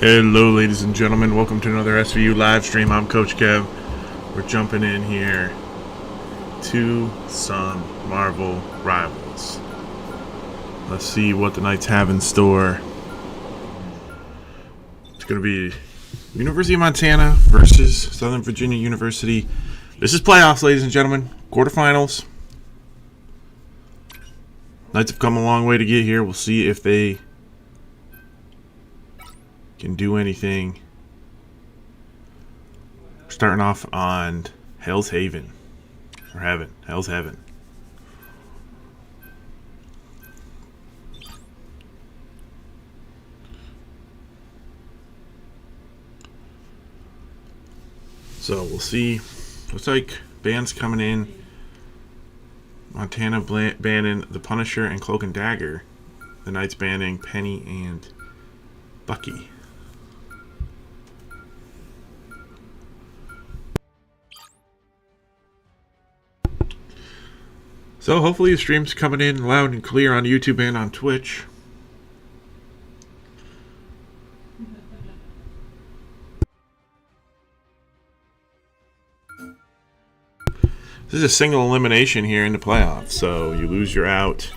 Hello ladies and gentlemen, welcome to another SVU live stream. I'm Coach Kev. We're jumping in here to some Marvel Rivals. Let's see what the Knights have in store. It's going to be University of Montana versus Southern Virginia University. This is playoffs, ladies and gentlemen. Quarterfinals. Knights have come a long way to get here. We'll see if they can do anything. Starting off on Hell's Haven. Or Heaven. Hell's Heaven. So we'll see. Looks like bands coming in. Montana banning the Punisher and Cloak and Dagger. The Knights banning Penny and Bucky. So hopefully the stream's coming in loud and clear on YouTube and on Twitch. This is a single elimination here in the playoffs, so you lose, you're out.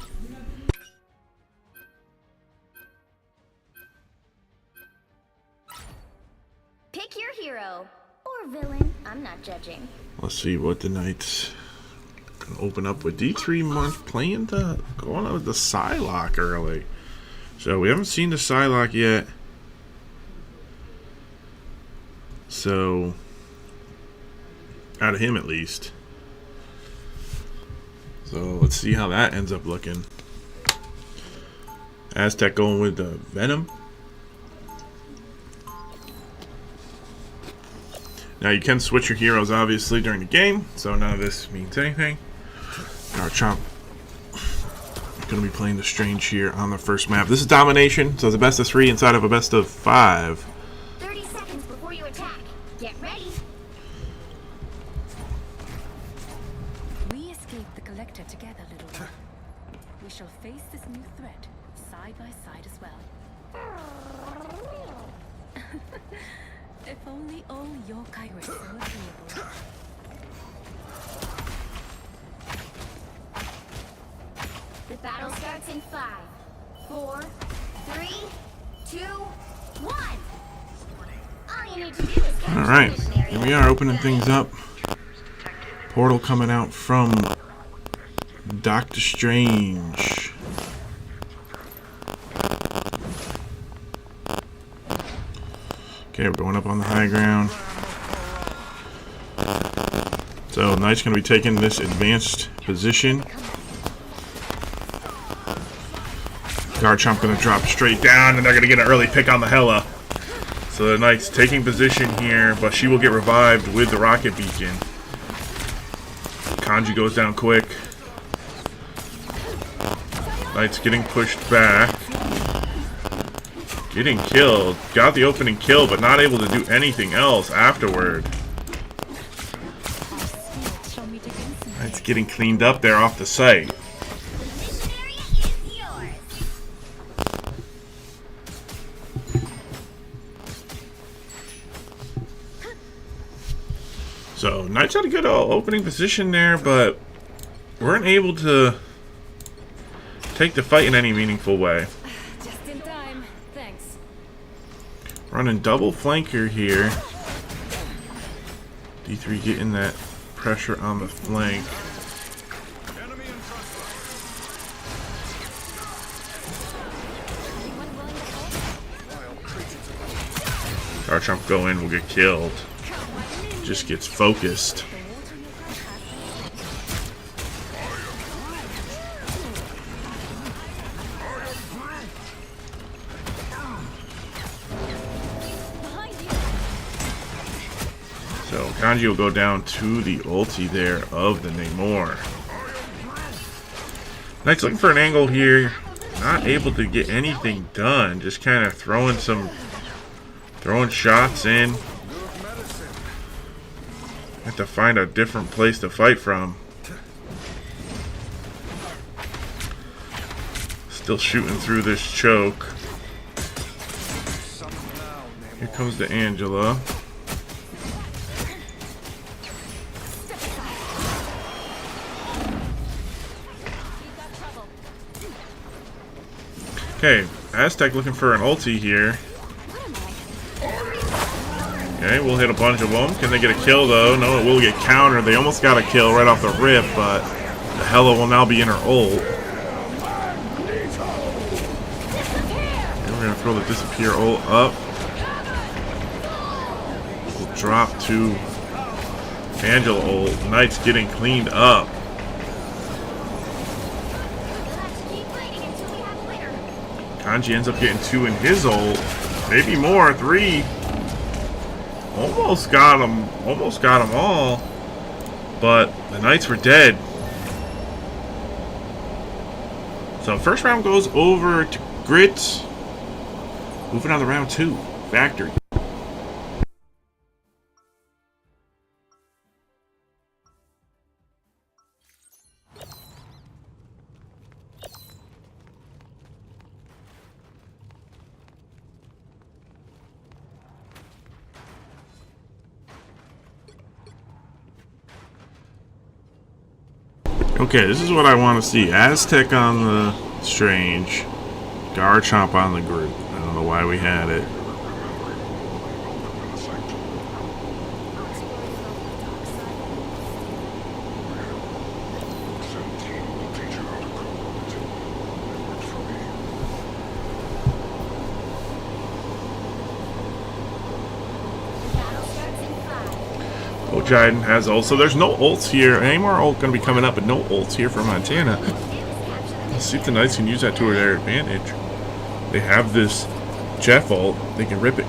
Pick your hero or villain. I'm not judging. Let's see what the Knights can open up with. D3 month playing going on with the Psylocke early. So we haven't seen the Psylocke yet. So out of him at least. So let's see how that ends up looking. Aztec going with the Venom. Now you can switch your heroes obviously during the game, so none of this means anything. Garchomp going to be playing the Strange here on the first map. This is domination, so it's a best of 3 inside of a best of 5. 30 seconds before you attack. Get ready. We escaped the Collector together, little one. We shall face this new threat side by side as well. If only all your Kairos were agreeable. The battle starts in 5, 4, 3, 2, 1. All you need to do is catch All right, the missionary. here we are opening things up. Portal coming out from Doctor Strange. Okay, we're going up on the high ground. So Knight's going to be taking this advanced position. Garchomp going to drop straight down, and they're going to get an early pick on the Hela. So the Knight's taking position here, but she will get revived with the Rocket Beacon. Kanji goes down quick. Knight's getting pushed back. Getting killed. Got the opening kill, but not able to do anything else afterward. Knight's getting cleaned up there off the site. Missionary is yours. So Knights had a good opening position there, but weren't able to take the fight in any meaningful way. Just in time. Thanks. Running double flanker here. D3 getting that pressure on the flank. Garchomp go in, will get killed. Just gets focused. So Kanji will go down to the ulti there of the Namor. Knight's looking for an angle here. Not able to get anything done. Just kind of throwing shots in. Have to find a different place to fight from. Still shooting through this choke. comes the Angela. Okay, Aztec looking for an ulti here. Okay, we'll hit a bunch of them. Can they get a kill though? No, it will get countered. They almost got a kill right off the rip, but the Hela will now be in her ult. And we're gonna throw the disappear ult up. We'll drop to Angela ult. Knight's getting cleaned up. Kanji ends up getting 2 in his ult. Maybe more, 3. Almost got them all. But the Knights were dead. So first round goes over to Grit. Moving on to round 2. Factory. Okay, this is what I want to see. Aztec on the Strange. Garchomp on the group. I don't know why we had it. Jiden has ult, so there's no ults here. Any more ult going to be coming up, but no ults here for Montana. Let's see if the Knights can use that to their advantage. They have this Jeff ult. They can rip it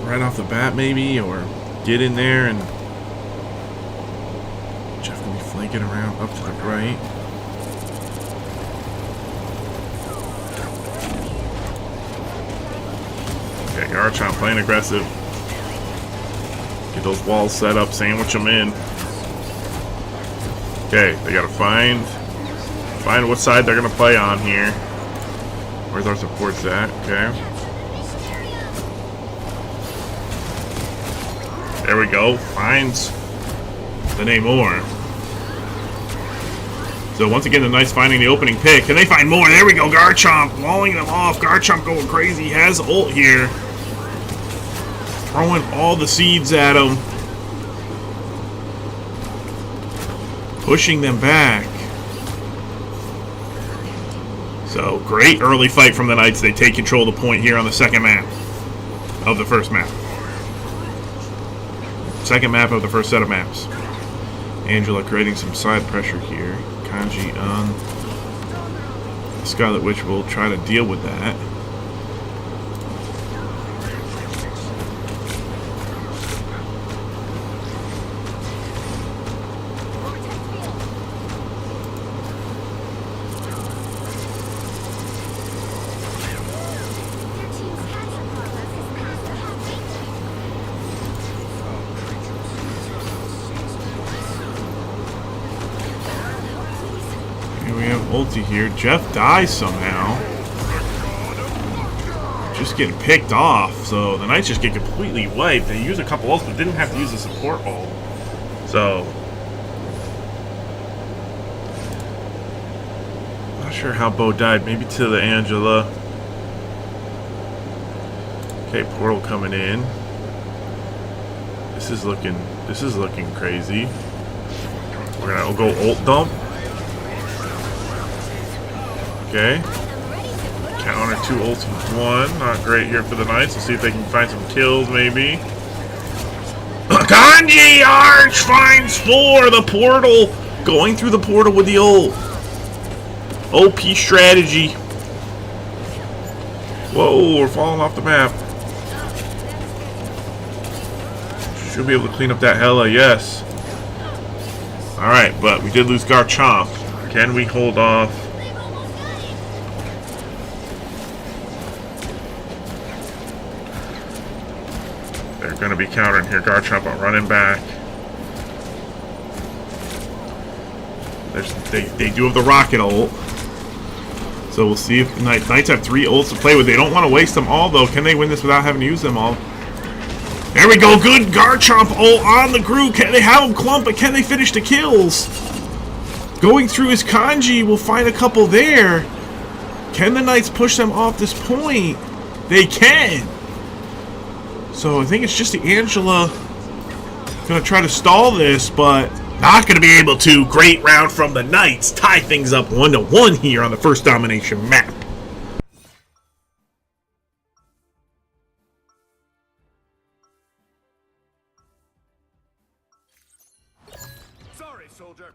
right off the bat, maybe, or get in there, and Jeff can be flanking around up to the right. Okay, Garchomp playing aggressive. Get those walls set up, sandwich them in. Okay, they gotta find what side they're gonna play on here. Where's our supports at? Okay. There we go. Finds the Namor. So once again, the Knights finding the opening pick. Can they find more? There we go. Garchomp walling them off. Garchomp going crazy. He has ult here. Throwing all the seeds at him. Pushing them back. So, great early fight from the Knights. They take control of the point here on the second map of the first map. Second map of the first set of maps. Angela creating some side pressure here. Kanji on Scarlet Witch will try to deal with that. Ulti here. Jeff dies somehow. Just getting picked off. So the Knights just get completely wiped. They use a couple ults, but didn't have to use a support ult. So not sure how Bo died. Maybe to the Angela. Okay, portal coming in. This is looking crazy. We're gonna go ult dump. Okay. Counter 2 ults with 1. Not great here for the Knights. Let's see if they can find some kills, maybe. Kanji Arch finds 4. The portal. Going through the portal with the ult. OP strategy. Whoa, we're falling off the map. Should be able to clean up that Hela, yes. Alright, but we did lose Garchomp. Can we hold off? They're going to be countering here. Garchomp running back. They do have the rocket ult. So So we'll see if the Knights have 3 ults to play with. They don't want to waste them all, though. Can they win this without having to use them all? There we go. Good Garchomp ult on the Groot. Can they have him clump, but can they finish the kills? Going through his kanji, we'll find a couple there. Can the Knights push them off this point? They can. So I think it's just the Angela going to try to stall this, but not going to be able to. Great round from the Knights. Tie things up 1-1 here on the first domination map. Sorry, soldier.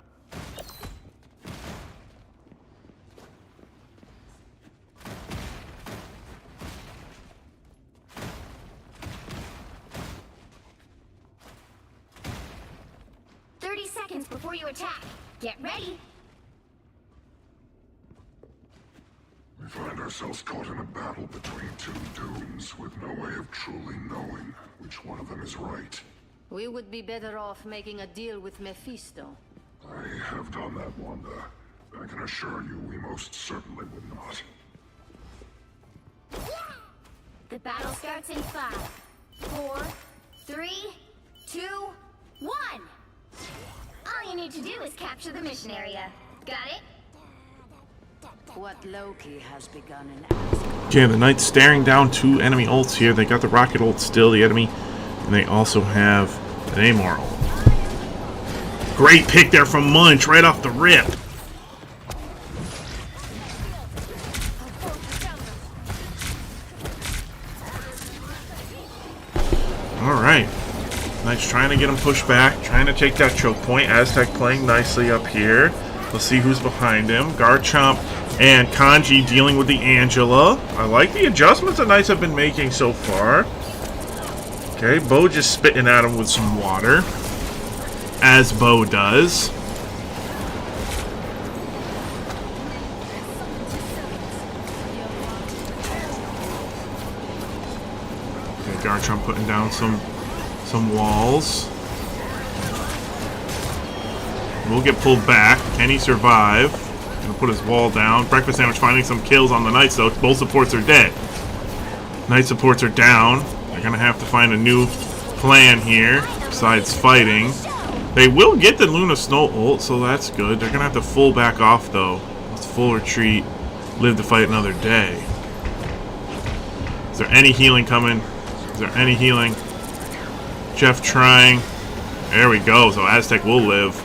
Seconds before you attack. Get ready. We find ourselves caught in a battle between 2 dooms with no way of truly knowing which one of them is right. We would be better off making a deal with Mephisto. I have done that, Wanda. I can assure you we most certainly would not. The battle starts in 5, 4, 3, 2, 1. All you need to do is capture the mission area. Got it? What Loki has begun in Asgard. Okay, the Knights staring down 2 enemy ults here. They got the rocket ult still, the enemy, and they also have an Namor ult. Great pick there from Munch right off the rip. Alright. Knights trying to get him pushed back, trying to take that choke point. Aztec playing nicely up here. Let's see who's behind him. Garchomp and Kanji dealing with the Angela. I like the adjustments the Knights have been making so far. Okay, Bo just spitting at him with some water, as Bo does. Okay, Garchomp putting down some walls. We'll get pulled back. Can he survive? Gonna put his wall down. Breakfast Sandwich finding some kills on the Knights, though. Both supports are dead. Knight supports are down. They're gonna have to find a new plan here besides fighting. They will get the Luna Snow ult, so that's good. They're gonna have to full back off, though. Let's full retreat. Live to fight another day. Is there any healing coming? Is there any healing? Jeff trying. There we go. So Aztec will live.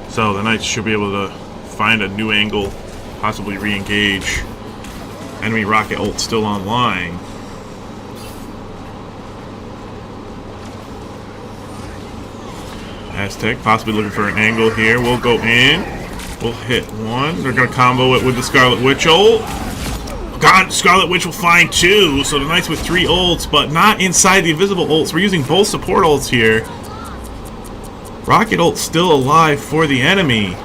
So the Knights should be able to find a new angle, possibly re-engage. Enemy rocket ult still online. Aztec possibly looking for an angle here. We'll go in. We'll hit one. They're going to combo it with the Scarlet Witch ult. God, Scarlet Witch will find 2. So the Knights with 3 ults, but not inside the invisible ults. We're using both support ults here. Rocket ult still alive for the enemy.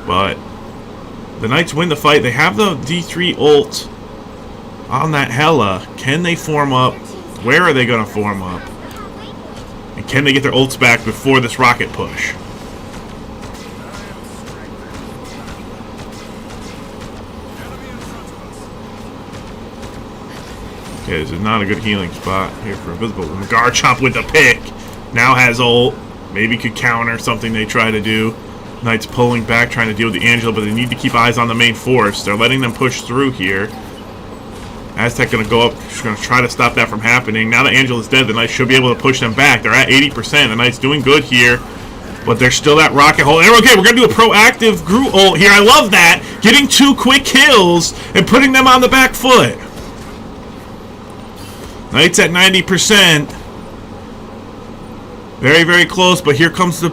But the Knights win the fight. They have the D3 ult on that Hela. Can they form up? Where are they going to form up? And can they get their ults back before this rocket push? Okay, this is not a good healing spot here for Invisible. Garchomp with the pick. Now has ult. Maybe could counter something they try to do. Knights pulling back, trying to deal with the Angela, but they need to keep eyes on the main force. They're letting them push through here. Aztec going to go up. She's going to try to stop that from happening. Now that Angela's dead, the Knights should be able to push them back. They're at 80%. The Knights doing good here. But there's still that rocket hole. And okay, we're going to do a proactive Groot ult here. I love that. Getting 2 quick kills and putting them on the back foot. Knights at 90%. Very, very close, but here comes the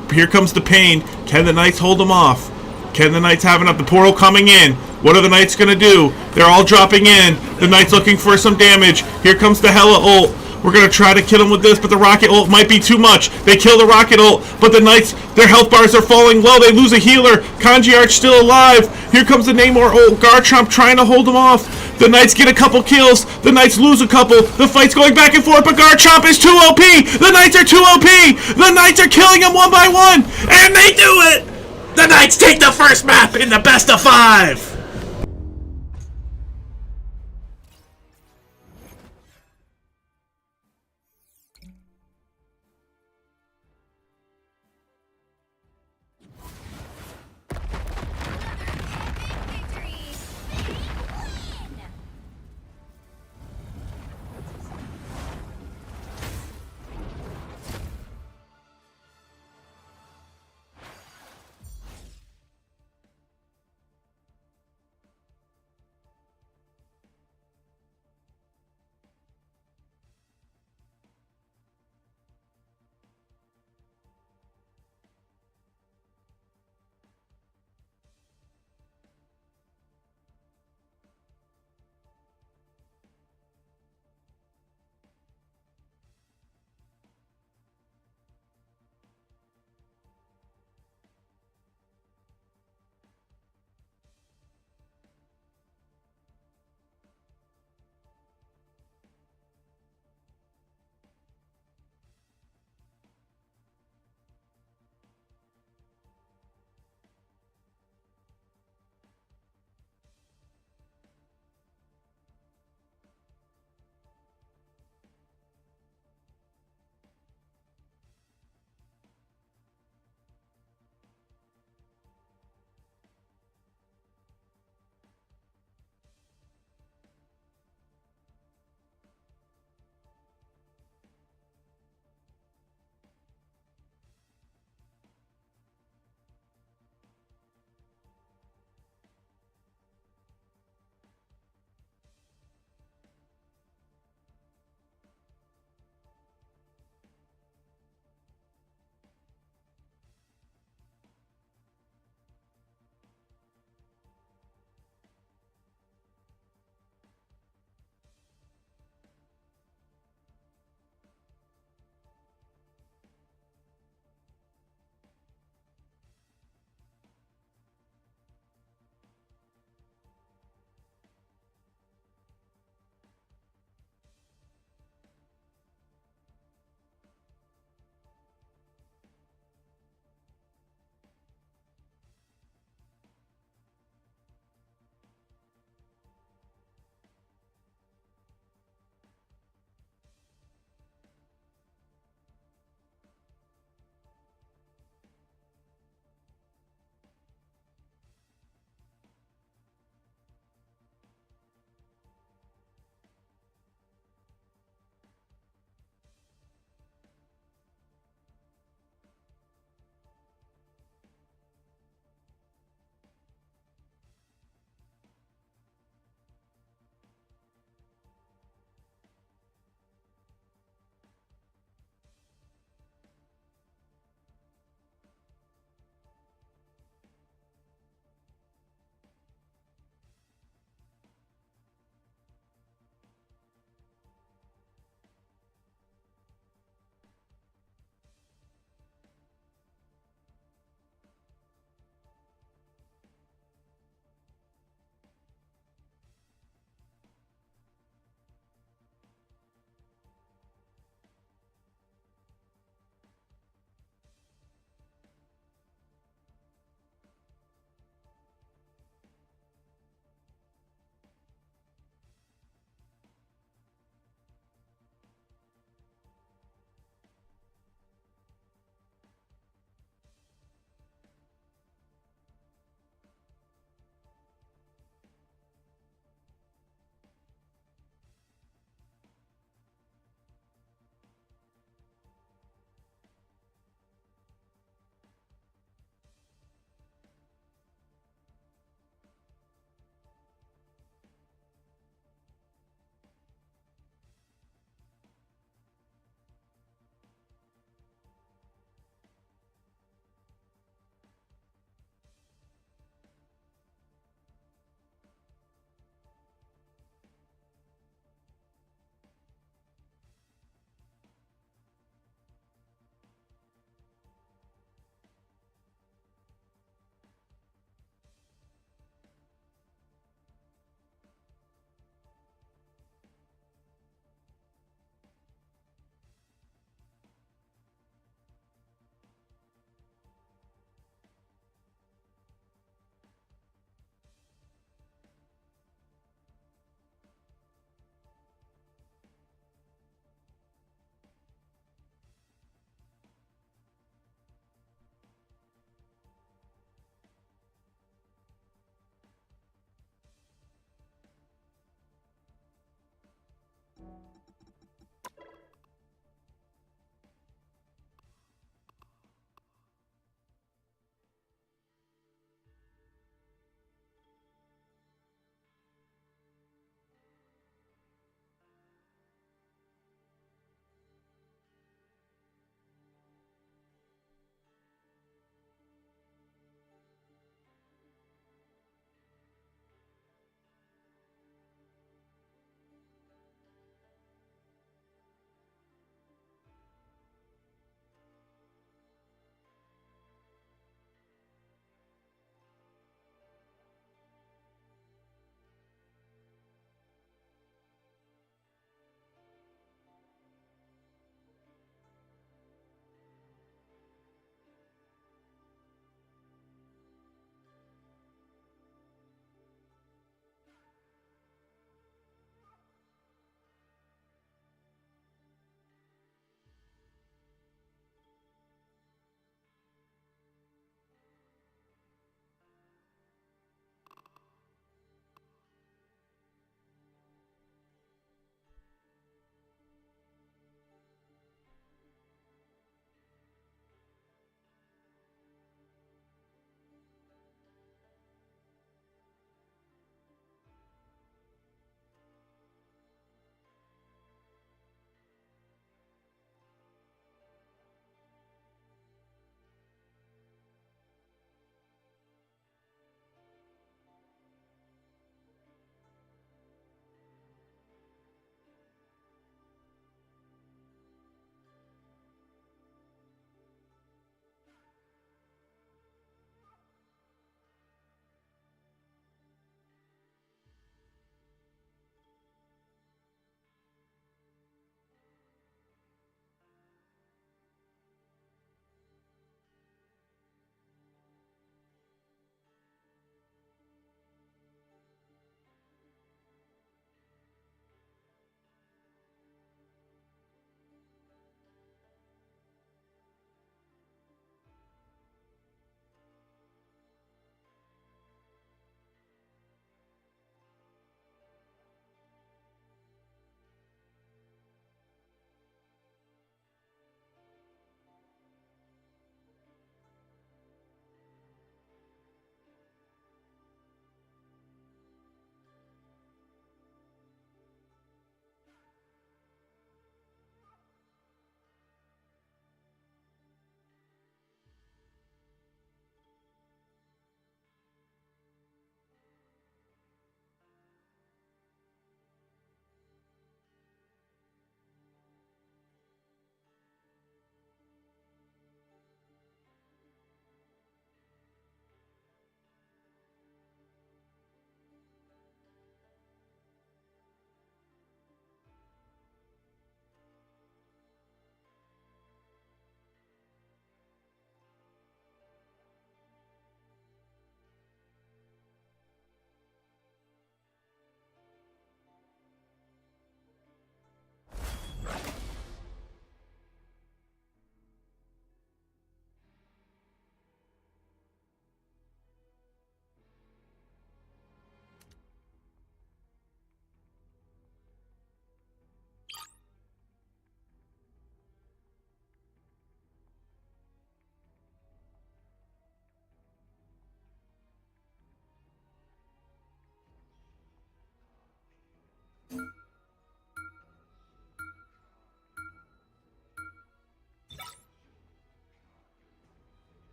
pain. Can the Knights hold them off? Can the Knights have enough? The portal coming in. What are the Knights going to do? They're all dropping in. The Knights looking for some damage. Here comes the Hela ult. We're going to try to kill him with this, but the rocket ult might be too much. They kill the rocket ult, but the Knights, their health bars are falling low. They lose a healer. Kanji Arch still alive. Here comes the Namor ult. Garchomp trying to hold them off. The Knights get a couple kills. The Knights lose a couple. The fight's going back and forth, but Garchomp is too OP. The Knights are too OP. The Knights are killing him one by one, and they do it. The the Knights take the first map in the best of 5!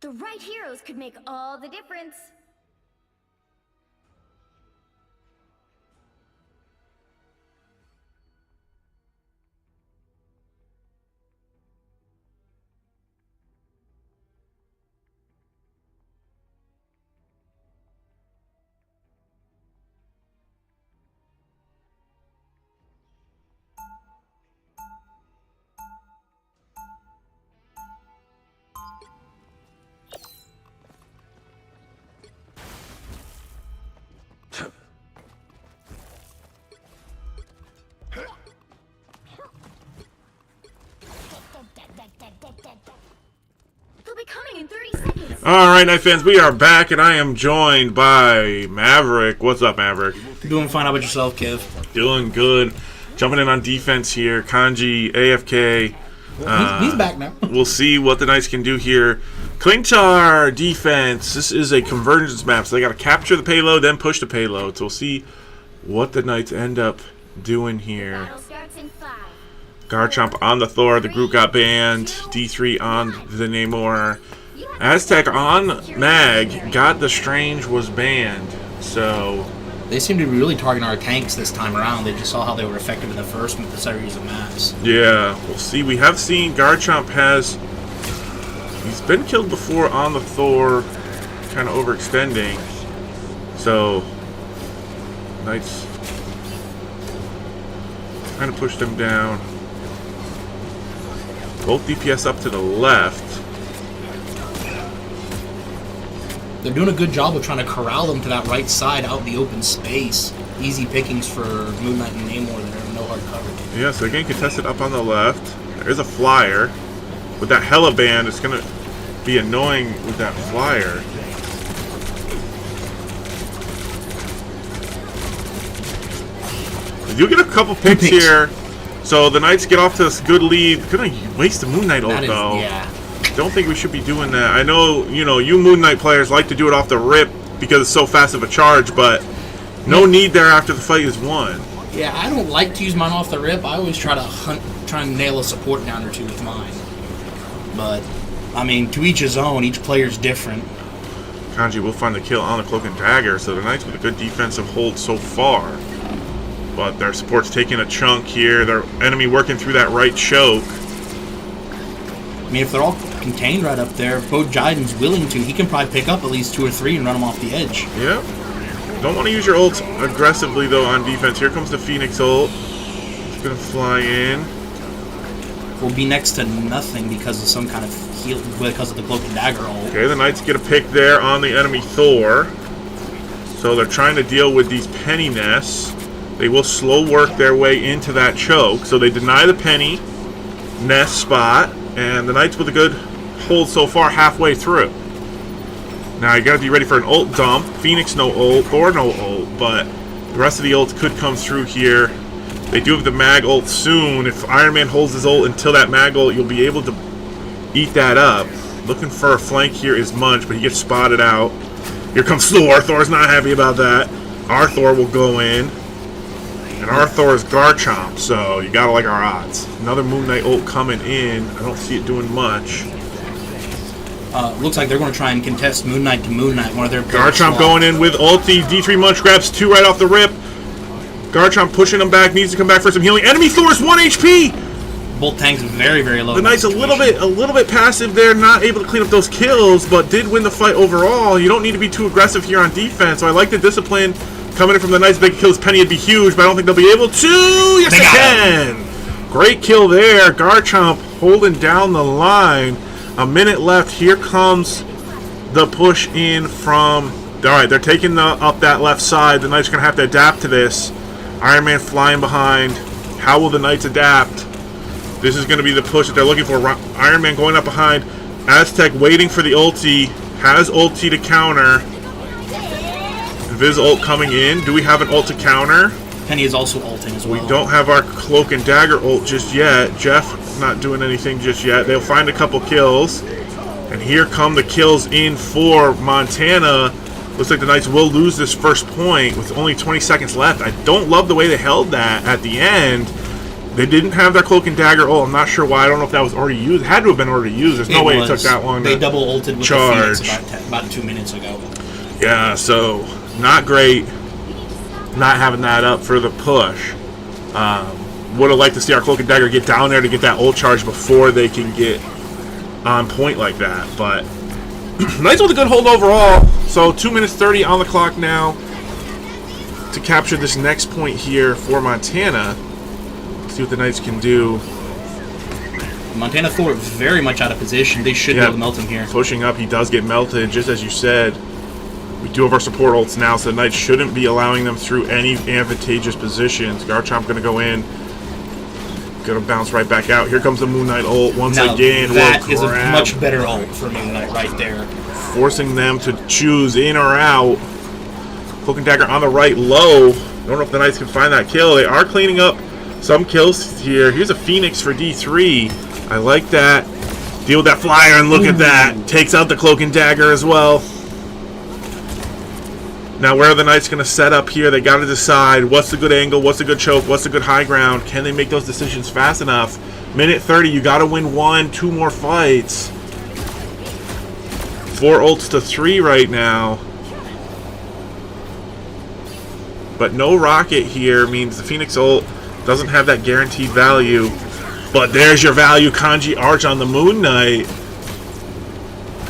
The right heroes could make all the difference. They'll be coming in 30 seconds. Alright, Night fans, we are back, and I am joined by Maverick. What's up, Maverick? Doing fine. How about yourself, Kev? Doing good. Jumping in on defense here. Kanji, AFK. He's back now. We'll see what the Knights can do here. Clinchar defense. This is a convergence map, so they got to capture the payload, then push the payload. So we'll see what the Knights end up doing here. Battle starts in 5. Garchomp on the Thor. The group got banned. D3 on the Namor. Aztec on Mag. Got the Strange was banned. So They seem to be really targeting our tanks this time around. They just saw how they were effective in the first series of maps. yeah, we'll see. We have seen Garchomp he's been killed before on the Thor, kind of overextending. So Knights trying to push them down. Both DPS up to the left. They're doing a good job of trying to corral them to that right side out in the open space. Easy pickings for Moon Knight and Namor that are no hard cover. Yeah, so they're getting contested up on the left. There's a flyer. With that Hella band, it's going to be annoying with that flyer. You get a couple picks here. So the Knights get off to this good lead. Gonna waste the Moon Knight ult, though. Yeah. Don't think we should be doing that. I know, you Moon Knight players like to do it off the rip because it's so fast of a charge, but no need there after the fight is won. Yeah, I don't like to use mine off the rip. I always try and nail a support down or two with mine. But, I mean, to each his own. Each player's different. Kanji will find the kill on the Cloak and Dagger, so the Knights with a good defensive hold so far. But their support's taking a chunk here. Their enemy working through that right choke. I mean, if they're all contained right up there, if Bo Jiden's willing to, he can probably pick up at least 2 or 3 and run them off the edge. Yep. Don't want to use your ult aggressively, though, on defense. Here comes the Phoenix ult. It's going to fly in. Will be next to nothing because of some kind of heal, because of the Cloak and Dagger ult. Okay, the Knights get a pick there on the enemy Thor. So they're trying to deal with these penny nests. They will slow work their way into that choke. So they deny the penny nest spot. And the Knights with a good hold so far halfway through. Now you gotta be ready for an ult dump. Phoenix no ult, or no ult, but the rest of the ults could come through here. They do have the mag ult soon. If Iron Man holds his ult until that mag ult, you'll be able to eat that up. Looking for a flank here is Munch, but he gets spotted out. Here comes Thor. Thor's not happy about that. Our Thor will go in. And our Thor is Garchomp, so you gotta like our odds. Another Moon Knight ult coming in. I don't see it doing much. Looks like they're going to try and contest Moon Knight to Moon Knight. One of their Garchomp going in with ulti. D3 Munch grabs 2 right off the rip. Garchomp pushing him back. Needs to come back for some healing. Enemy Thor is 1 HP. Both tanks very, very low. The Knights a little bit passive there, not able to clean up those kills, but did win the fight overall. You don't need to be too aggressive here on defense. So I like the discipline coming in from the Knights. Big kills Penny would be huge, but I don't think they'll be able to. Yes, they can. Great kill there. Garchomp holding down the line. A minute left. Here comes the push in from. All right, they're taking up that left side. The Knights are going to have to adapt to this. Iron Man flying behind. How will the Knights adapt? This is going to be the push that they're looking for. Iron Man going up behind. Aztec waiting for the ulti. Has ulti to counter. Viz ult coming in. Do we have an ult to counter? Penny is also ulting as well. We don't have our Cloak and Dagger ult just yet. Jeff not doing anything just yet. They'll find a couple kills. And here come the kills in for Montana. Looks like the Knights will lose this first point with only 20 seconds left. I don't love the way they held that at the end. They didn't have their Cloak and Dagger ult. I'm not sure why. I don't know if that was already used. It had to have been already used. There's no way it took that long They to double ulted with charge. the Phoenix about 2 minutes ago. Yeah, so not great not having that up for the push. Would have liked to see our Cloak and Dagger get down there to get that ult charge before they can get on point like that. But Knights with a good hold overall. So 2 minutes 30 on the clock now to capture this next point here for Montana. See what the Knights can do. Montana Thor very much out of position. They should be able to melt him here. Pushing up, he does get melted, just as you said. We do have our support ults now, so the Knights shouldn't be allowing them through any advantageous positions. Garchomp going to go in. Going to bounce right back out. Here comes the Moon Knight ult once again. That is a much better ult for Moon Knight right there. Forcing them to choose in or out. Cloak and Dagger on the right low. Don't know if the Knights can find that kill. They are cleaning up some kills here. Here's a Phoenix for D3. I like that. Deal with that flyer and look at that. Takes out the Cloak and Dagger as well. Now, where are the Knights going to set up here? They got to decide what's the good angle, what's the good choke, what's the good high ground. Can they make those decisions fast enough? Minute 30, you got to win 2 more fights. 4 ults to 3 right now. But no rocket here means the Phoenix ult doesn't have that guaranteed value. But there's your value, Kanji Arch on the Moon Knight.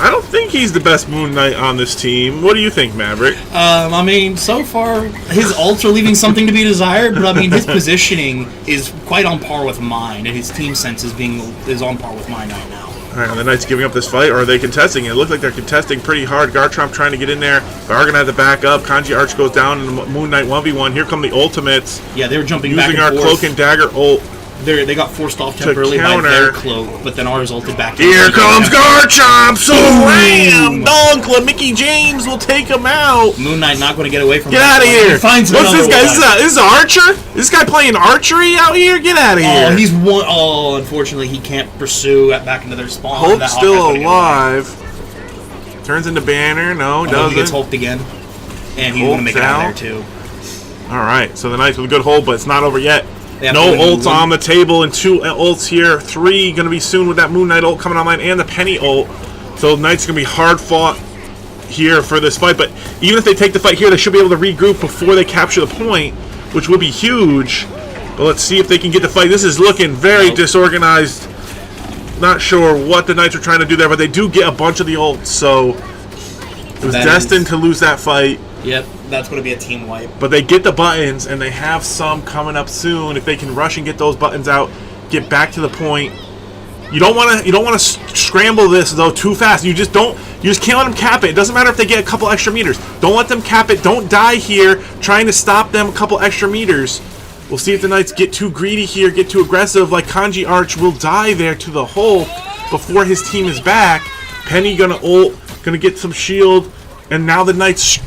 I don't think he's the best Moon Knight on this team. What do you think, Maverick? I mean, so far, his ults are leaving something to be desired, but I mean, his positioning is quite on par with mine, and his team sense is on par with mine right now. Alright, are the Knights giving up this fight, or are they contesting? It looks like they're contesting pretty hard. Garchomp trying to get in there. They are going to have to back up. Kanji Arch goes down, and the Moon Knight 1v1. Here come the ultimates. Yeah, they were jumping back and forth. Using our Cloak and Dagger ult. They got forced off temporarily by their cloak, but then ours ulted back. Here comes Garchomp! Slam! Dunk! Mickey James will take him out! Moon Knight not going to get away from Get out of here! What's this guy? This is an archer? This guy playing archery out here? Get out of here! He's one. Oh, unfortunately, he can't pursue back into their spawn. Hulk's still alive. Turns into Banner. No, doesn't. He gets hulked again. And he's going to make it out there, too. Alright, so the Knights with a good hold, but it's not over yet. No ults on the table, and 2 ults here. 3 going to be soon with that Moon Knight ult coming online, and the Penny ult. So Knight's going to be hard fought here for this fight. But even if they take the fight here, they should be able to regroup before they capture the point, which would be huge. But let's see if they can get the fight. This is looking very disorganized. Not sure what the Knights are trying to do there, but they do get a bunch of the ults. So it was destined to lose that fight. Yep, that's going to be a team wipe. But they get the buttons, and they have some coming up soon. If they can rush and get those buttons out, get back to the point. You don't want to scramble this though too fast. You just can't let them cap it. It doesn't matter if they get a couple extra meters. Don't let them cap it. Don't die here trying to stop them a couple extra meters. We'll see if the Knights get too greedy here, get too aggressive. Like Kanji Arch will die there to the hole before his team is back. Penny gonna ult, gonna get some shield, and now the Knights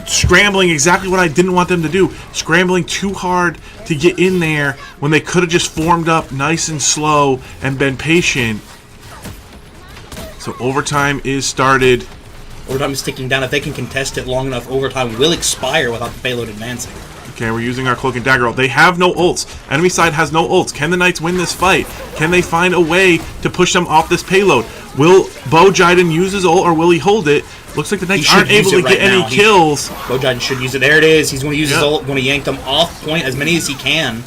scrambling exactly what I didn't want them to do. Scrambling too hard to get in there when they could have just formed up nice and slow and been patient. So overtime is started. Overtime is ticking down. If they can contest it long enough, overtime will expire without the payload advancing. Okay, we're using our Cloak and Dagger ult. They have no ults. Enemy side has no ults. Can the Knights win this fight? Can they find a way to push them off this payload? Will Bo Jiden use his ult, or will he hold it? Looks like the Knights aren't able to get any kills. Bo Jiden should use it. There it is. He's going to use his ult. Going to yank them off point, as many as he can.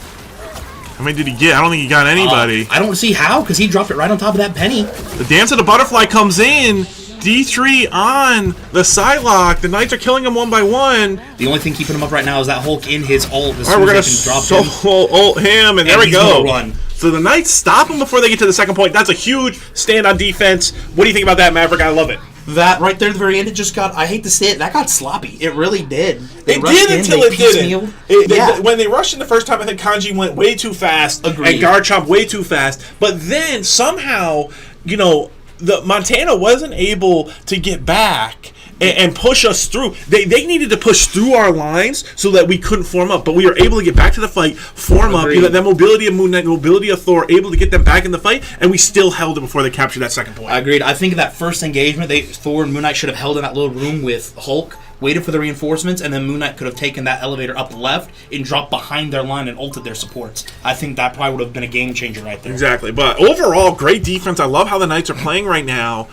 How many did he get? I don't think he got anybody. I don't see how, because he dropped it right on top of that Penny. The Dance of the Butterfly comes in. D3 on the Psylocke. The Knights are killing him 1 by 1. The only thing keeping him up right now is that Hulk in his ult. Alright, we're going to solo ult him, and there we go. Run. So the Knights stop him before they get to the second point. That's a huge stand on defense. What do you think about that, Maverick? I love it. That right there at the very end, it just got, I hate to say it, that got sloppy. It really did. It did until it didn't. When they rushed in the first time, I think Kanji went way too fast. Agreed. And Garchomp way too fast. But then somehow, the Montana wasn't able to get back and push us through. They needed to push through our lines so that we couldn't form up. But we were able to get back to the fight, form up. That mobility of Moon Knight, mobility of Thor, able to get them back in the fight, and we still held it before they captured that second point. I agreed. I think that first engagement, Thor and Moon Knight should have held in that little room with Hulk waited for the reinforcements, and then Moon Knight could have taken that elevator up left and dropped behind their line and ulted their supports. I think that probably would have been a game changer right there. Exactly. But overall, great defense. I love how the Knights are playing right now.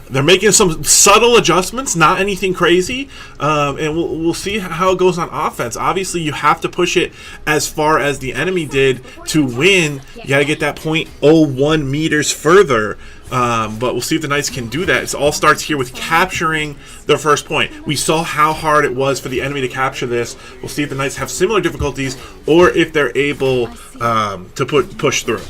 They're making some subtle adjustments, not anything crazy, and we'll see how it goes on offense. Obviously, you have to push it as far as the enemy did to win. You got to get that 0.01 meters further, but we'll see if the Knights can do that. It all starts here with capturing their first point. We saw how hard it was for the enemy to capture this. We'll see if the Knights have similar difficulties or if they're able to push through.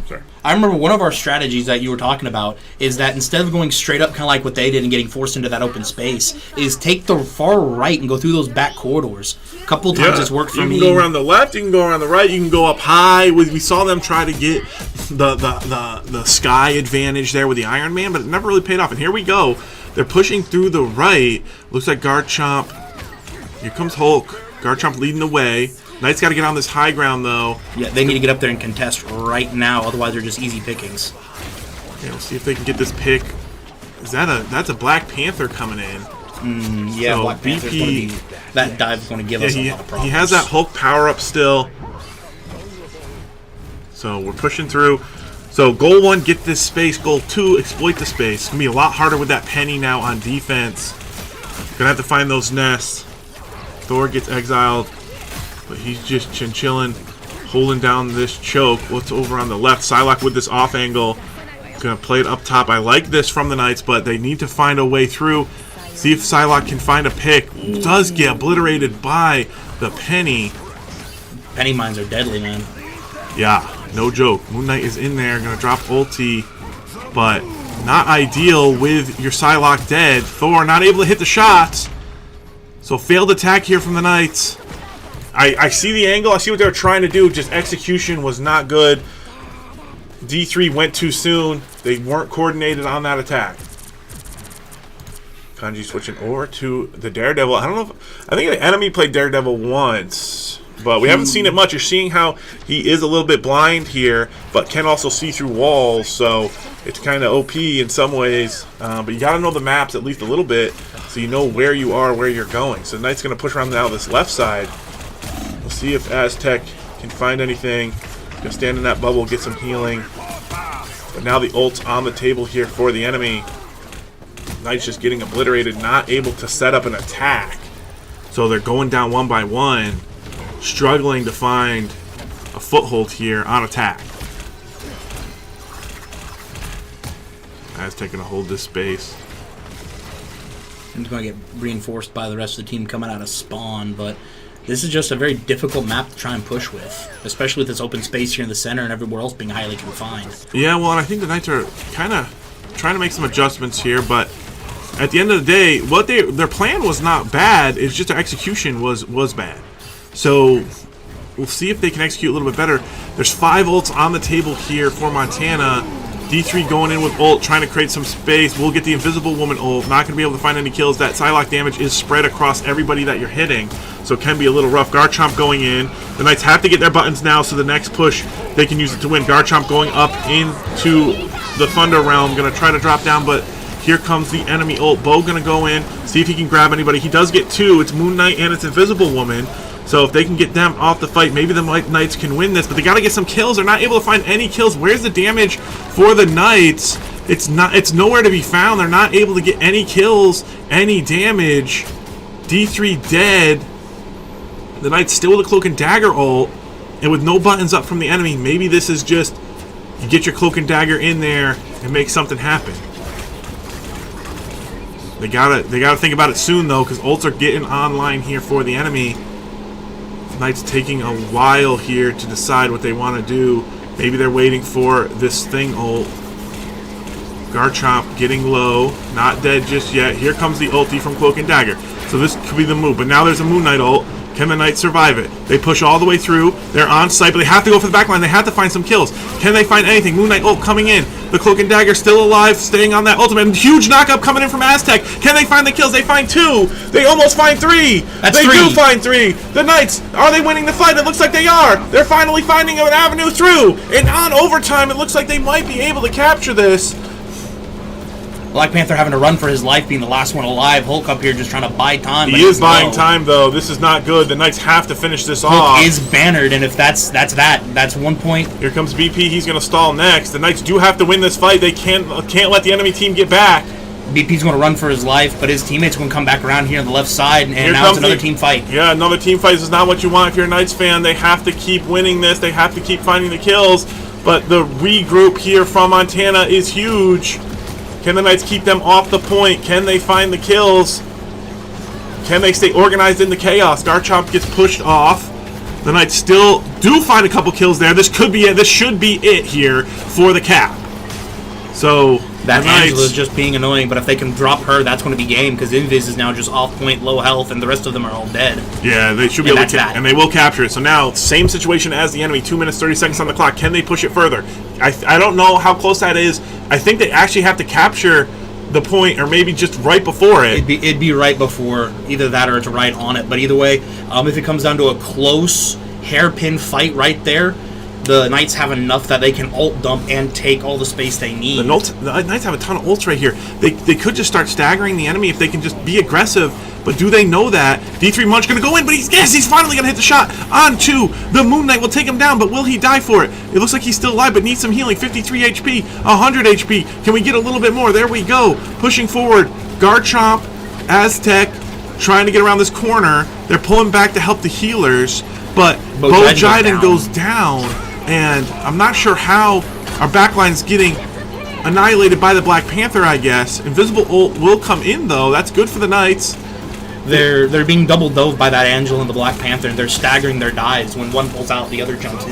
Sorry. I remember one of our strategies that you were talking about is that instead of going straight up kind of like what they did and getting forced into that open space, is take the far right and go through those back corridors. A couple of times it's worked for me. You can go around the left, you can go around the right, you can go up high. We saw them try to get the sky advantage there with the Iron Man, but it never really paid off. And here we go. They're pushing through the right. Looks like Garchomp. Here comes Hulk. Garchomp leading the way. Knights got to get on this high ground, though. Yeah, they need to get up there and contest right now, otherwise they're just easy pickings. Okay, we'll see if they can get this pick. That's a Black Panther coming in. Yeah, so Black Panther's going to be... That dive's going to give us a lot of problems. He has that Hulk power-up still. So we're pushing through. So goal 1, get this space. Goal 2, exploit the space. It's going to be a lot harder with that Penny now on defense. Going to have to find those nests. Thor gets exiled. But he's just chilling, holding down this choke. What's over on the left? Psylocke with this off angle. Gonna play it up top. I like this from the Knights, but they need to find a way through. See if Psylocke can find a pick. Does get obliterated by the Penny. Penny mines are deadly, man. Yeah, no joke. Moon Knight is in there, gonna drop ulti, but not ideal with your Psylocke dead. Thor not able to hit the shots. So failed attack here from the Knights. I see the angle. I see what they were trying to do. Just execution was not good. D3 went too soon. They weren't coordinated on that attack. Kanji switching over to the Daredevil. I don't know if... I think the enemy played Daredevil once, but we haven't seen it much. You're seeing how he is a little bit blind here, but can also see through walls, so it's kind of OP in some ways. But you got to know the maps at least a little bit so you know where you are, where you're going. So Knight's going to push around now this left side. We'll see if Aztec can find anything. Gonna stand in that bubble, get some healing. But now the ult's on the table here for the enemy. Knight's just getting obliterated, not able to set up an attack. So they're going down one by one, struggling to find a foothold here on attack. Aztec gonna hold this space. It's going to get reinforced by the rest of the team coming out of spawn, but this is just a very difficult map to try and push with, especially with this open space here in the center and everywhere else being highly confined. Yeah, well, and I think the Knights are kind of trying to make some adjustments here, but at the end of the day, their plan was not bad. It's just their execution was bad. So we'll see if they can execute a little bit better. There's 5 ults on the table here for Montana. D3 going in with ult, trying to create some space. We'll get the Invisible Woman ult. Not going to be able to find any kills. That Psylocke damage is spread across everybody that you're hitting, so it can be a little rough. Garchomp going in. The Knights have to get their buttons now, so the next push, they can use it to win. Garchomp going up into the Thunder Realm. Going to try to drop down, but here comes the enemy ult. Bo going to go in, see if he can grab anybody. He does get 2. It's Moon Knight and it's Invisible Woman. So if they can get them off the fight, maybe the Knights can win this. But they got to get some kills. They're not able to find any kills. Where's the damage for the Knights? It's nowhere to be found. They're not able to get any kills, any damage. D3 dead. The Knights still with a Cloak and Dagger ult, and with no buttons up from the enemy. Maybe this is just you get your Cloak and Dagger in there and make something happen. They gotta think about it soon though, because ults are getting online here for the enemy. Knights taking a while here to decide what they want to do. Maybe they're waiting for this thing ult. Garchomp getting low, not dead just yet. Here comes the ulti from Cloak and Dagger. So this could be the move, but now there's a Moon Knight ult. Can the Knights survive it? They push all the way through. They're on site, but they have to go for the backline. They have to find some kills. Can they find anything? Moon Knight ult coming in. The Cloak and Dagger still alive, staying on that ultimate. Huge knockup coming in from Aztec. Can they find the kills? They find 2. They almost find 3. That's they 3. do find 3. The Knights, are they winning the fight? It looks like they are. They're finally finding an avenue through. And on overtime, it looks like they might be able to capture this. Black Panther having to run for his life, being the last one alive. Hulk up here just trying to buy time. He is buying time, though. This is not good. The Knights have to finish this Hulk off. is bannered, and if that's 1 point. Here comes BP. He's going to stall next. The Knights do have to win this fight. They can't let the enemy team get back. BP's going to run for his life, but his teammates going to come back around here on the left side, and now it's another team fight. Yeah, another team fight. This is not what you want if you're a Knights fan. They have to keep winning this. They have to keep finding the kills. But the regroup here from Montana is huge. Can the Knights keep them off the point? Can they find the kills? Can they stay organized in the chaos? Garchomp gets pushed off. The Knights still do find a couple kills there. This could be it. This should be it here for the cap. So that Angela's just being annoying, but if they can drop her, that's going to be game, because Invis is now just off point, low health, and the rest of them are all dead. Yeah, they should be able to, and they will capture it. So now, same situation as the enemy, 2 minutes, 30 seconds on the clock. Can they push it further? I don't know how close that is. I think they actually have to capture the point, or maybe just right before it. It'd be right before, either that or it's right on it. But either way, if it comes down to a close hairpin fight right there, the Knights have enough that they can ult dump and take all the space they need. The Knights have a ton of ults right here. They could just start staggering the enemy if they can just be aggressive. But do they know that? D3 Munch going to go in, but he's finally going to hit the shot. On to the Moon Knight will take him down, but will he die for it? It looks like he's still alive, but needs some healing. 53 HP, 100 HP. Can we get a little bit more? There we go. Pushing forward. Garchomp, Aztec, trying to get around this corner. They're pulling back to help the healers, but Bo Jiden goes down. And I'm not sure how our backline's getting annihilated by the Black Panther, I guess. Invisible ult will come in, though. That's good for the Knights. They're being double dove by that Angel and the Black Panther, and they're staggering their dives. When one pulls out, the other jumps in.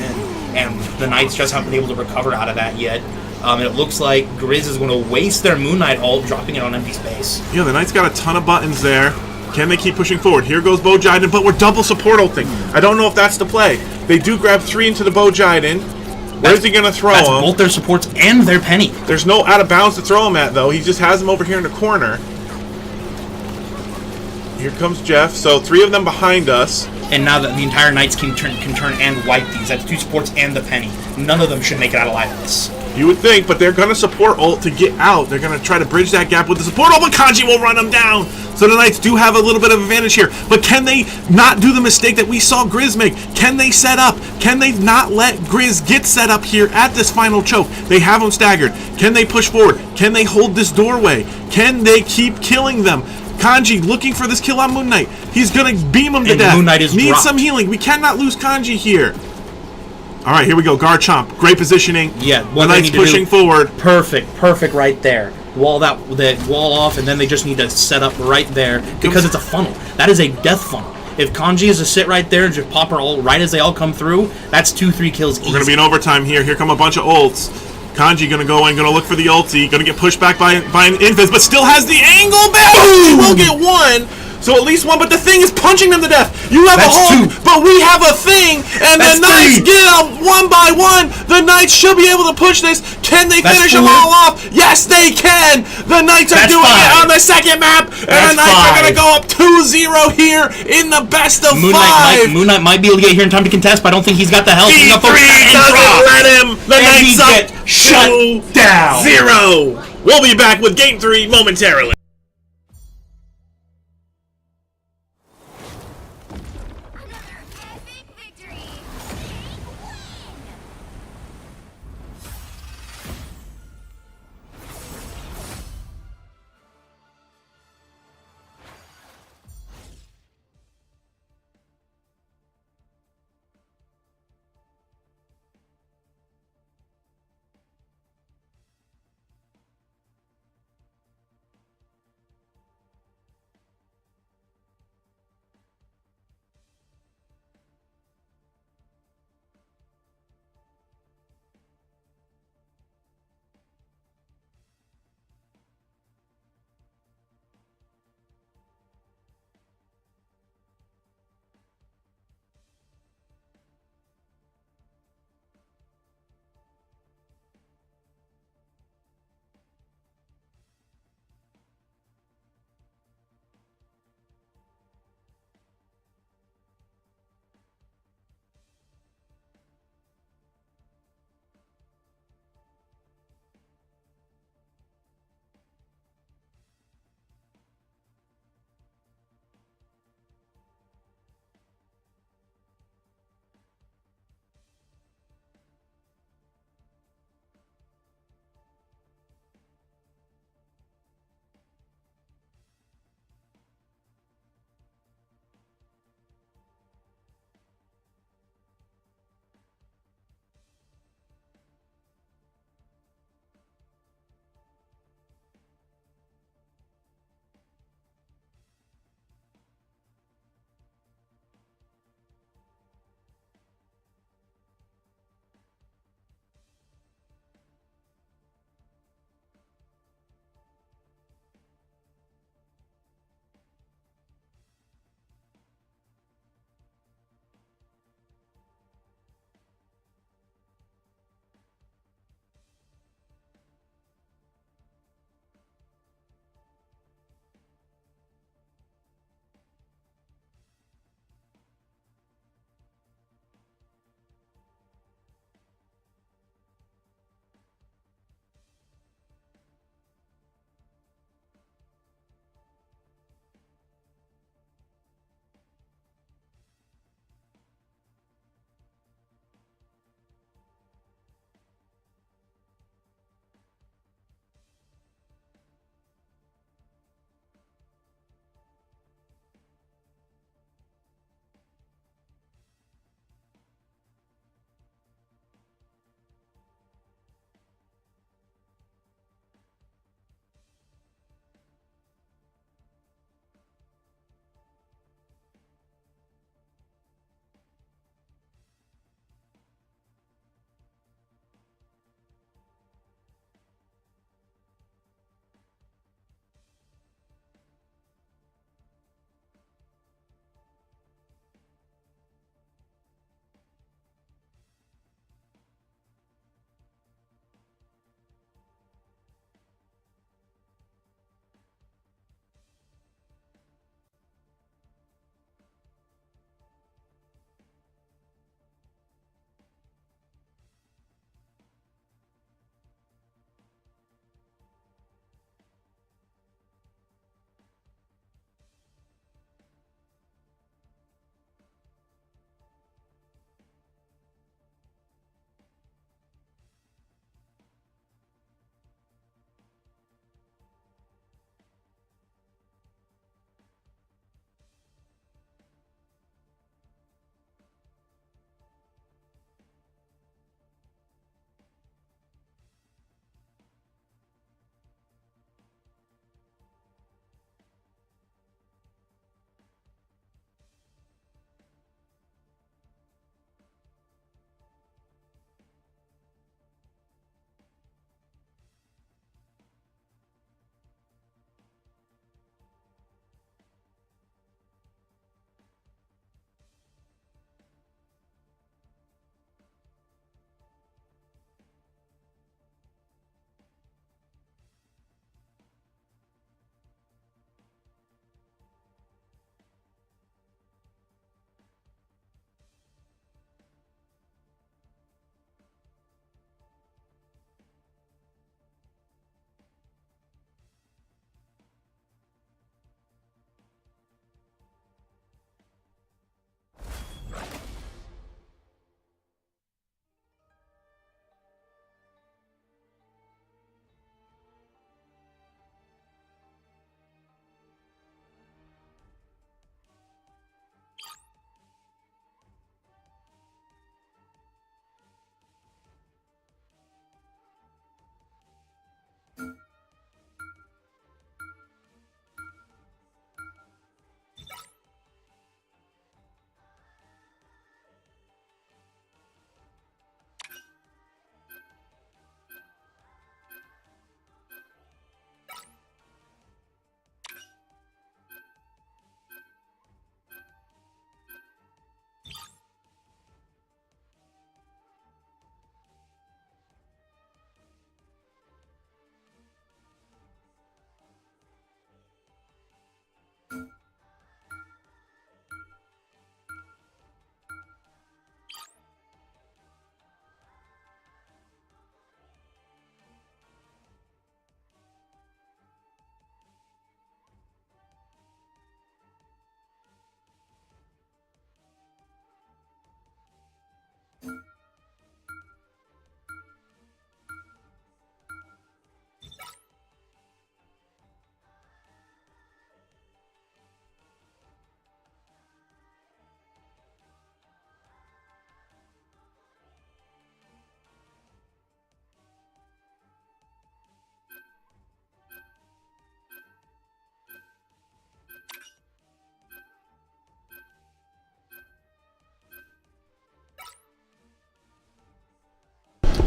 And the Knights just haven't been able to recover out of that yet. And it looks like Grizz is going to waste their Moon Knight ult, dropping it on empty space. Yeah, the Knights got a ton of buttons there. Can they keep pushing forward? Here goes Bo Jiden, but we're double support ulting. I don't know if that's the play. They do grab 3 into the Bo Jiden. Where's he going to throw him? Both their supports and their penny. There's no out of bounds to throw him at, though. He just has him over here in the corner. Here comes Jeff. So 3 of them behind us. And now that the entire Knights can turn and wipe these. That's 2 supports and the penny. None of them should make it out alive of this. You would think, but they're going to support ult to get out. They're going to try to bridge that gap with the support ult, but Kanji will run them down. So the Knights do have a little bit of advantage here. But can they not do the mistake that we saw Grizz make? Can they set up? Can they not let Grizz get set up here at this final choke? They have them staggered. Can they push forward? Can they hold this doorway? Can they keep killing them? Kanji looking for this kill on Moon Knight. He's going to beam him to death. Moon Knight is Needs dropped. some healing. We cannot lose Kanji here. All right, here we go. Garchomp, great positioning. Yeah, the Knights pushing forward. Perfect right there. Wall that wall off, and then they just need to set up right there because it's a funnel. That is a death funnel. If Kanji is to sit right there and just pop her all right as they all come through, that's 2-3 kills easy. We're going to be in overtime here. Here come a bunch of ults. Kanji going to go in, going to look for the ulti, going to get pushed back by an Invis, but still has the angle back. He will get 1. So at least 1, but the thing is punching them to death. You have a hold, but we have a thing, and the Knights get them 1 by 1. The Knights should be able to push this. Can they finish them all off? Yes, they can. The Knights are doing it on the second map, and the Knights are going to go up 2-0 here in the best of 5. Moon Knight might be able to get here in time to contest, but I don't think he's got the health. D3 doesn't let him. The Knights up shut down 0. We'll be back with Game 3 momentarily.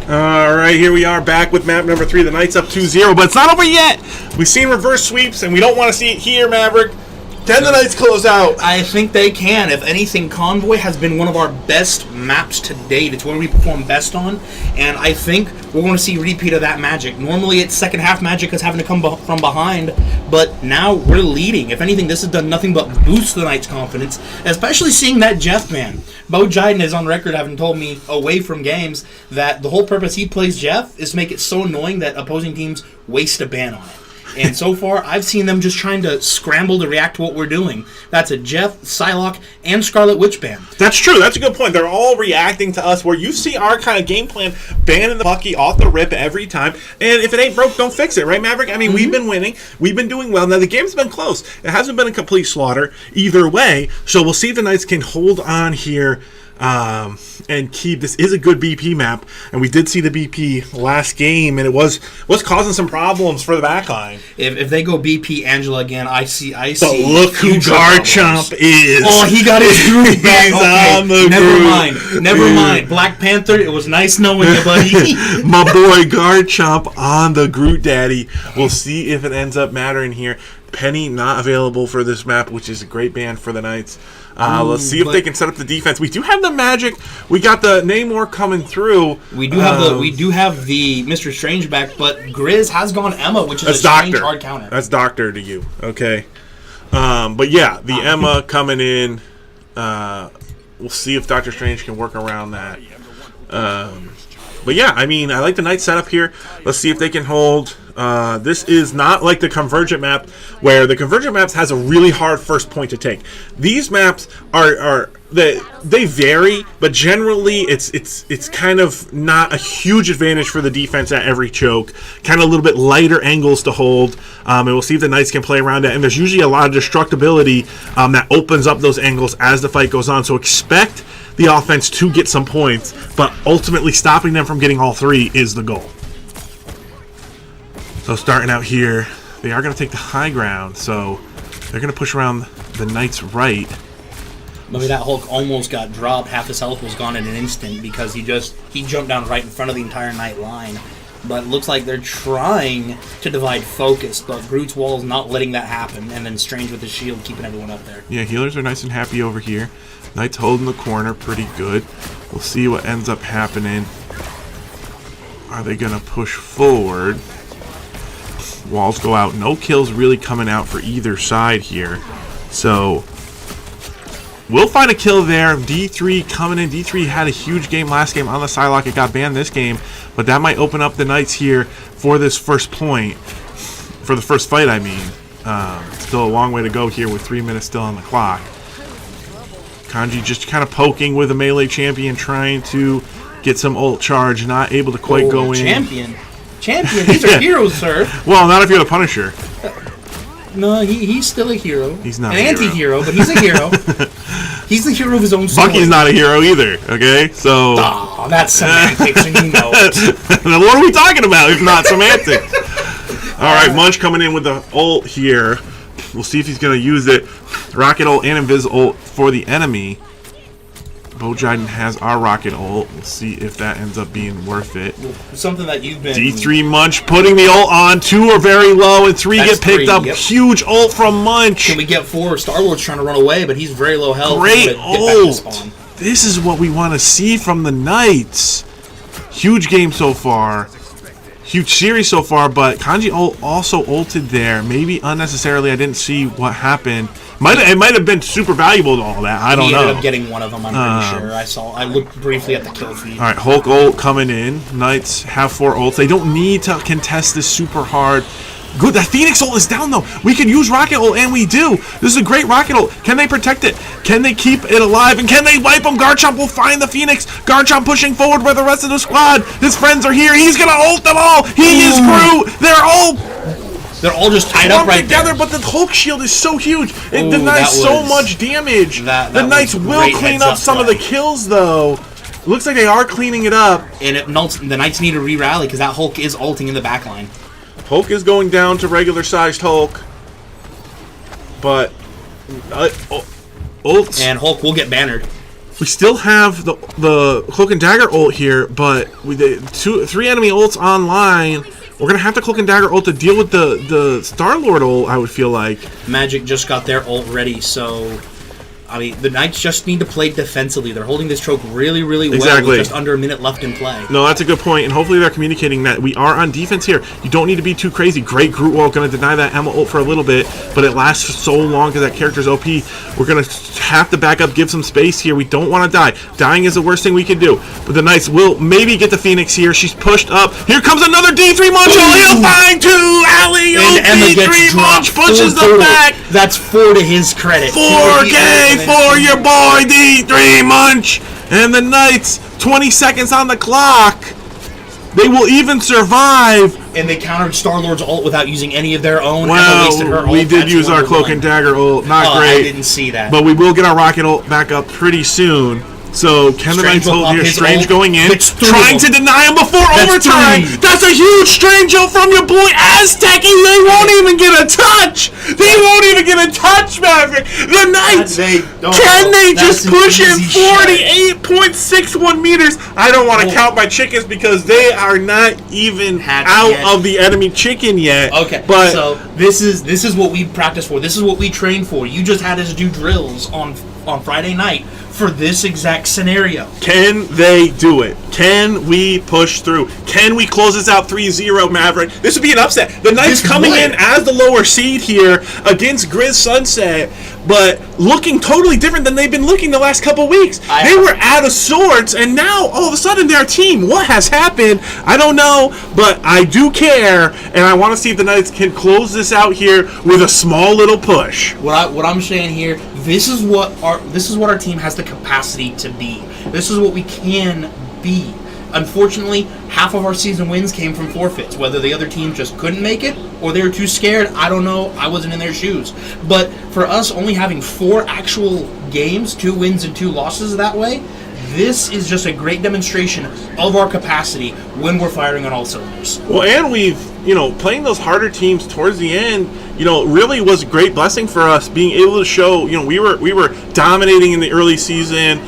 All right, here we are back with map number 3. The Knights up 2-0, but it's not over yet. We've seen reverse sweeps, and we don't want to see it here, Maverick. Can the Knights close out? I think they can. If anything, Convoy has been one of our best maps to date. It's where we perform best on, and I think we're going to see a repeat of that magic. Normally, it's second half magic is having to come from behind, but now we're leading. If anything, this has done nothing but boost the Knights' confidence, especially seeing that Jeff man. Bo Jiden is on record having told me away from games that the whole purpose he plays Jeff is to make it so annoying that opposing teams waste a ban on it. And so far, I've seen them just trying to scramble to react to what we're doing. That's a Jeff, Psylocke, and Scarlet Witch ban. That's true. That's a good point. They're all reacting to us where you see our kind of game plan banning the Bucky off the rip every time. And if it ain't broke, don't fix it. Right, Maverick? I mean, we've been winning. We've been doing well. Now, the game's been close. It hasn't been a complete slaughter either way. So we'll see if the Knights can hold on here and keep. This is a good BP map, and we did see the BP last game, and it was causing some problems for the backline. If they go BP Angela again, I see. But look who Garchomp is. Oh, he got his groove back. He's Okay, on the never groove. mind. Black Panther, it was nice knowing you, buddy. My boy Garchomp on the Groot Daddy. We'll see if it ends up mattering here. Penny not available for this map, which is a great ban for the Knights. Let's see if they can set up the defense. We do have the magic. We got the Namor coming through. We do have the Mr. Strange back, but Grizz has gone Emma, which is a strange hard counter. That's Doctor to you, okay? But yeah, the Emma coming in. We'll see if Doctor Strange can work around that. But yeah, I mean, I like the Knight setup here. Let's see if they can hold. This is not like the Convergent map, where the Convergent maps has a really hard first point to take. These maps they vary, but generally it's kind of not a huge advantage for the defense at every choke. Kind of a little bit lighter angles to hold, and we'll see if the Knights can play around it. And there's usually a lot of destructibility that opens up those angles as the fight goes on. So expect the offense to get some points, but ultimately stopping them from getting all 3 is the goal. So starting out here, they are going to take the high ground, so they're going to push around the Knights right. Maybe that Hulk almost got dropped. Half his health was gone in an instant because he jumped down right in front of the entire Knight line. But it looks like they're trying to divide focus, but Groot's wall's not letting that happen, and then Strange with his shield keeping everyone up there. Yeah, healers are nice and happy over here. Knights holding the corner pretty good. We'll see what ends up happening. Are they going to push forward? Walls go out. No kills really coming out for either side here. So we'll find a kill there. D3 coming in. D3 had a huge game last game on the Psylocke. It got banned this game, but that might open up the Knights here for this first point. For the first fight, I mean. Still a long way to go here with 3 minutes still on the clock. Kanji just kind of poking with a melee champion, trying to get some ult charge. Not able to quite go in. Champion, these are heroes, sir. Well, not if you're the Punisher. No, he's still a hero. He's not an a hero. anti-hero, but he's a hero. He's the hero of his own story. Bucky's not a hero either, okay? So... Oh, that's semantics, and you know it. What are we talking about if not semantics? All right, Munch coming in with the ult here. We'll see if he's going to use it. Rocket ult and Invis ult for the enemy. Bo Jiden has our rocket ult. We'll see if that ends up being worth it. Something that you've been... D3 Munch putting the ult on. 2 are very low, and 3 That's get picked 3, up. yep. Huge ult from Munch. Can we get 4? Star-Lord's trying to run away, but he's very low health. Great Get back to ult. spawn. This is what we want to see from the Knights. Huge game so far. Huge series so far, but Kanji also ulted there. Maybe unnecessarily. I didn't see what happened. It might have been super valuable to all that. I don't know. He ended up getting one of them, I'm pretty sure. I looked briefly at the kill feed. All right, Hulk ult coming in. Knights have 4 ults. They don't need to contest this super hard. Good, that Phoenix ult is down though. We can use rocket ult, and we do. This is a great rocket ult. Can they protect it? Can they keep it alive? And can they wipe him? Garchomp will find the Phoenix. Garchomp pushing forward with the rest of the squad. His friends are here. He's gonna ult them all. He is Groot. They're all just tied up right together, there. but the Hulk shield is so huge. It denies so much damage. The Knights will clean up some of the kills, though. Looks like they are cleaning it up. And the Knights need to re-rally because that Hulk is ulting in the backline. Hulk is going down to regular-sized Hulk. But... ults. And Hulk will get bannered. We still have the Cloak and Dagger ult here, but with three enemy ults online, we're gonna have to Cloak and Dagger ult to deal with the Star-Lord ult, I would feel like. Magic just got their ult ready, so I mean, the Knights just need to play defensively. They're holding this choke really, really well with just under a minute left in play. No, that's a good point, and hopefully they're communicating that we are on defense here. You don't need to be too crazy. Great Groot Wall, going to deny that Emma ult for a little bit, but it lasts so long because that character's OP. We're going to have to back up, give some space here. We don't want to die. Dying is the worst thing we can do, but the Knights will maybe get the Phoenix here. She's pushed up. Here comes another D3 Munch. He'll find two. Alley-oop, D3 Munch pushes them back. That's 4 to his credit. 4K for your boy D3 Munch. And the Knights, 20 seconds on the clock. They will even survive. And they countered Star-Lord's ult without using any of their own. Well, we did use our Cloak and Dagger ult. Not great. I didn't see that. But we will get our Rocket ult back up pretty soon. So, can the Knights hold here? Strange going in, trying to deny him before overtime. That's a huge Strange ult from your boy Aztec. They won't even get a touch. They won't even get a touch, Maverick. The Knights, can they just push in 48.61 meters? I don't want to count my chickens because they are not even out of the enemy chicken yet. Okay, but so this is what we practice for. This is what we train for. You just had us do drills on Friday night for this exact scenario. Can they do it? Can we push through? Can we close this out 3-0, Maverick? This would be an upset. The Knights coming in as the lower seed here against Grizz Sunset, but looking totally different than they've been looking the last couple weeks. They were out of sorts, and now all of a sudden they're a team. What has happened? I don't know, but I do care, and I want to see if the Knights can close this out here with a small little push. What I'm saying here, this is what our team has the capacity to be. This is what we can be. Unfortunately, half of our season wins came from forfeits. Whether the other team just couldn't make it or they were too scared, I don't know. I wasn't in their shoes. But for us only having 4 actual games, 2 wins and 2 losses that way, this is just a great demonstration of our capacity when we're firing on all cylinders. Well, and we've, playing those harder teams towards the end, really was a great blessing for us being able to show, we were dominating in the early season,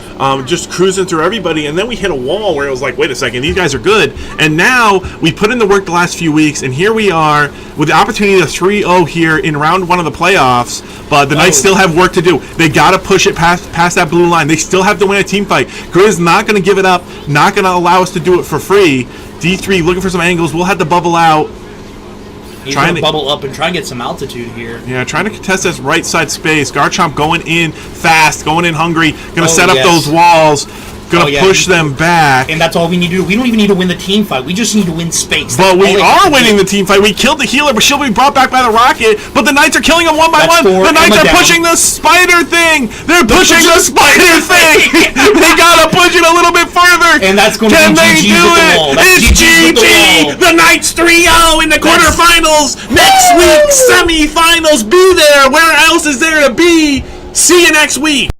just cruising through everybody, and then we hit a wall where it was like, wait a second, these guys are good. And now we put in the work the last few weeks, and here we are with the opportunity to 3-0 here in round 1 of the playoffs, but the Knights still have work to do. They got to push it past that blue line. They still have to win a team fight. Grizz not going to give it up, not going to allow us to do it for free. D3 looking for some angles. We'll have to bubble out. He's trying to bubble up and try and get some altitude here. Yeah, trying to contest this right side space. Garchomp going in fast, going in hungry, going to set up those walls, going to push them back. And that's all we need to do. We don't even need to win the team fight. We just need to win space. But we are winning the team fight. We killed the healer, but she'll be brought back by the rocket. But the Knights are killing them one by one. The Knights are pushing the spider thing. They're pushing the spider thing. They got to push it a little bit further. And that's going to be GG with the wall. It's GG. The Knights 3-0 in the quarterfinals. Next week, semifinals. Be there. Where else is there to be? See you next week.